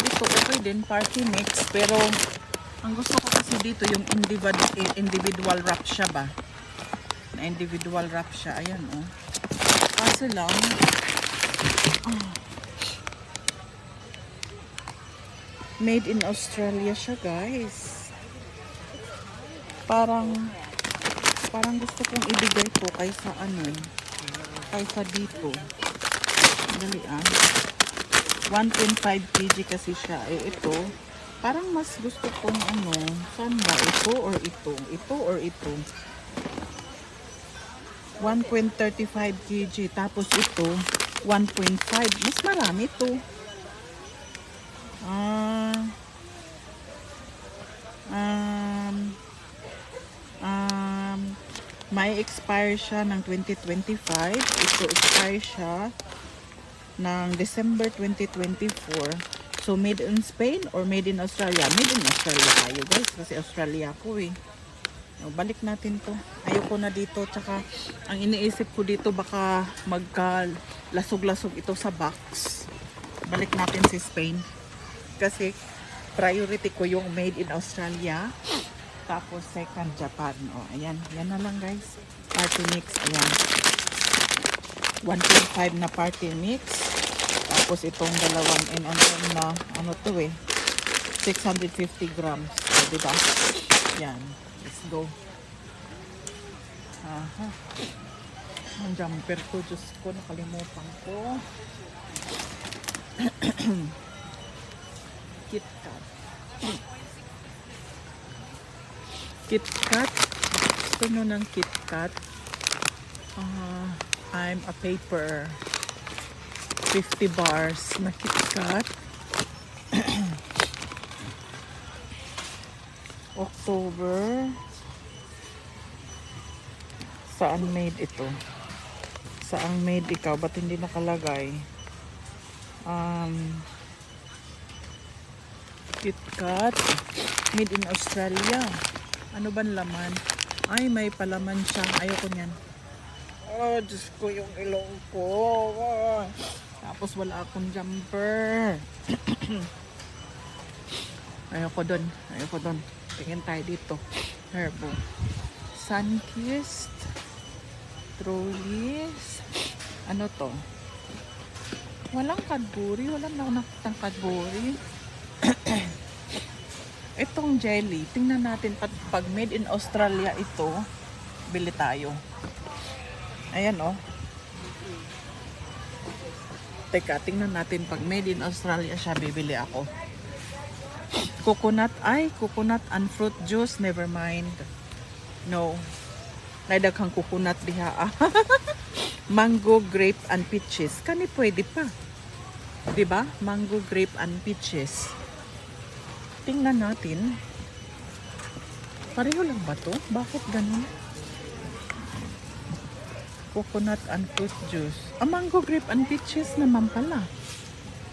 Ito okay din. Party mix. Pero ang gusto ko kasi dito yung individual wrap siya ba. Na individual wrap siya. Ayan oh. Kaso lang. Made in Australia siya guys. Parang gusto kong ibigay to kaysa ano. Kaysa dito. Dali 1.5 kg kasi siya. Eh ito. Parang mas gusto kong ano. Saan ba? Ito or ito? Ito or ito? 1.35 kg. Tapos ito, 1.5. Mas marami to. May expire siya ng 2025. Ito expire siya ng December 2024. So, made in Spain or made in Australia? Made in Australia tayo guys. Kasi Australia ko eh. Balik natin to. Ayoko na dito. Tsaka, ang iniisip ko dito baka magka-lasog-lasog ito sa box. Balik natin si Spain. Kasi, priority ko yung made in Australia. Tapos, second Japan. O, ayan. Yan na lang guys. Party mix. Ayan. 1.5 na party mix. Tapos, itong dalawang M&M na, ano to eh. 650 grams. O, diba? Yan. Let's go. Aha. Ang jumper ko, Diyos ko, nakalimutan ko. KitKat. KitKat. Gusto nyo ng KitKat? I'm a paper. 50 bars na KitKat. October. Saan made ito? Saan made ikaw? Ba't hindi nakalagay? KitKat. Made in Australia. Ano ba laman? Ay, may palaman siya. Ayoko niyan. Oh, Diyos ko yung ilong ko. Tapos wala akong jumper. Ayoko dun. Ayoko dun. Tingin tayo dito. Herbo. Sunkissed. Trolleys. Ano to? Walang Cadbury. Walang nakitang Cadbury. Itong jelly. Tingnan natin. Pag made in Australia ito, bili tayo. Ayan oh. Teka, tingnan natin. Pag made in Australia siya, bibili ako. Coconut. Ay, coconut and fruit juice. Never mind. No. Nay daghang coconut diha. Ah. Mango, grape, and peaches. Kani pwede pa. 'Di ba? Mango, grape, and peaches. Tingnan natin. Pareho lang ba to? Bakit ganun? Coconut and fruit juice. Ah, mango, grape, and peaches naman pala.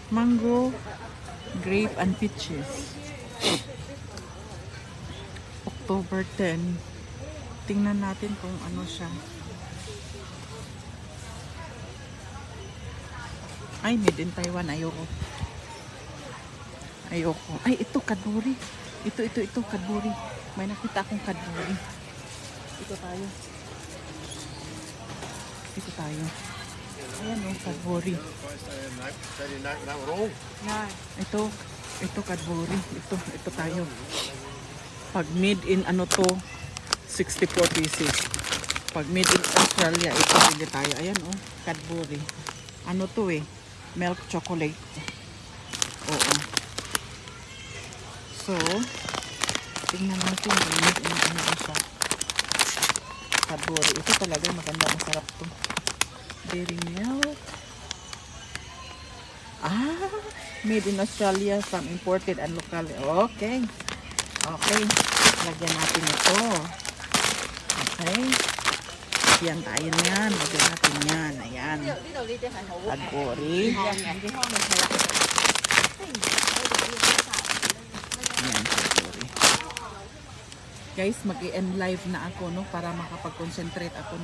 Mango, grape, and peaches. October 10. Tingnan natin kung ano siya. Ay, made in Taiwan. Ayoko. Ayoko. Ay, ito, Cadbury. Ito, Cadbury. May nakita akong Cadbury. Ito tayo. Ayan o, Cadbury. Ito, Cadbury. Ito tayo. Pag made in ano to, 64 pieces. Pag made in Australia, ito hindi tayo. Ayan o, Cadbury. Ano to eh? Milk chocolate. Oo. So, tingnan natin kung made in ano siya. Cadbury. Ito talaga maganda, masarap to. Dairy milk. Ah, made in Australia, some imported and local. Okay. Lagyan natin ito. Okay. Lagyan tayo niyan. Lagyan natin yan. Ayan. Cadbury. Ayan, Cadbury. Guys, mag-i-end live na ako, no, para makapag-concentrate ako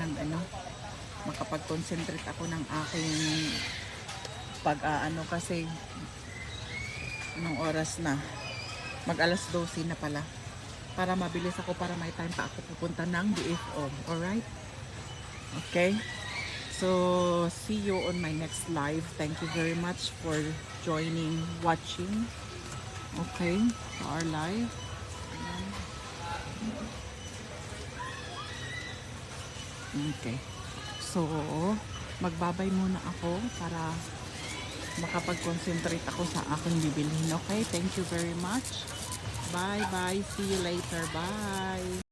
ng aking pag-aano kasi anong oras na? Mag alas 12 na pala. Para mabilis ako, para may time pa ako pupunta ng DFO. Alright? Okay? So, see you on my next live. Thank you very much for watching. Okay? To our live. Okay. So, magbabay muna ako para makapag-concentrate ako sa aking bibilhin. Okay? Thank you very much. Bye-bye. See you later. Bye.